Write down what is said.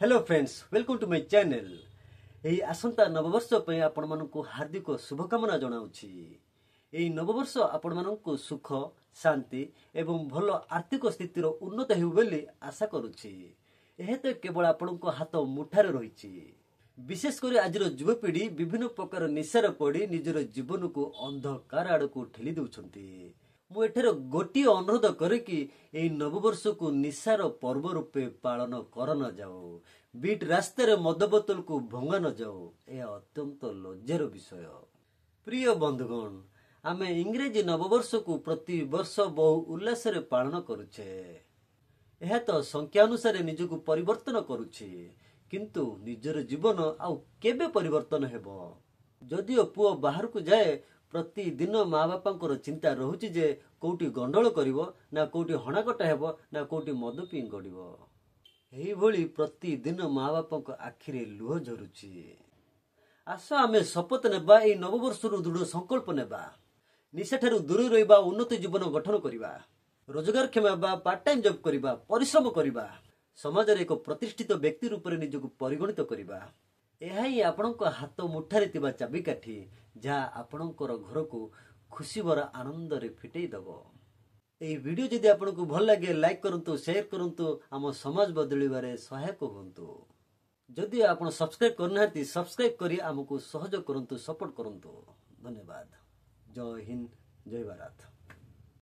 Hello friends, welcome to my channel. एही आसंता नववर्ष पे आपण मानकु हार्दिक शुभकामना जनाउछि। एही नववर्ष आपण मानकु सुख, शांति एवं भलो आर्थिक स्थितिर उन्नत हेउ बोली आशा करूछि। एहे तो केवल आपणको हाथ मुठारे रहिछि। विशेष कर आज युवपीढ़ी विभिन्न प्रकार निशार पड़ी निजर जीवन को अंधकार आड़ को ठेली दउछंती। मु एठार गोटी अनुरोध करे कि एही नववर्ष को निशार पर्व रूपे पालन कर न जाओ। बीट रास्तार मद बोतल को भंगा न जाओ। यह अत्यंत लज्जार विषय। प्रिय बंधुगण, आमे इंग्रेजी नववर्ष को प्रति वर्ष बहु उल्लास पालन करुछे। यह तो संख्या अनुसार निजक परिवर्तन करुछे, किंतु निजर जीवन आउ केबे परिवर्तन हेबो। जदिओ पुओ बाहर को जाए, प्रतिदिन माँ बापा चिंता रोचे जे कौटी गंडल करिवो ना कौटी हणाकटा हेबो ना कौटी मद पी गड़िवो। एही भली प्रतिदिन माँ बापा आखिरे लुह झरुछि। आस आमे शपथ नेबा एही नववर्ष दृढ़ संकल्प नेबा। निशा ठारू दूर रहिबा, उन्नत जीवन गठन करिबा, रोजगार क्षमा पार्ट टाइम जॉब करिबा, परिश्रम करिबा, समाज रे एक प्रतिष्ठित व्यक्ति रूप में निजक परिगणित करिबा। यह ही आपणक हाथ मुठारे तिबा चाबिकाठी जहाँ आपणकर घर को खुशी भरा आनंद रे फिटई दबो। एही वीडियो जदि आपनको भल लागे लाइक करंतु, शेयर करंतु, आम समाज बदलिबारे सहायक होंतु। जदि आपण सब्सक्राइब करनाहांती, सब्सक्राइब करी आमको सहयोग करंतु, सपोर्ट करंतु। धन्यवाद। जय हिंद, जय भारत।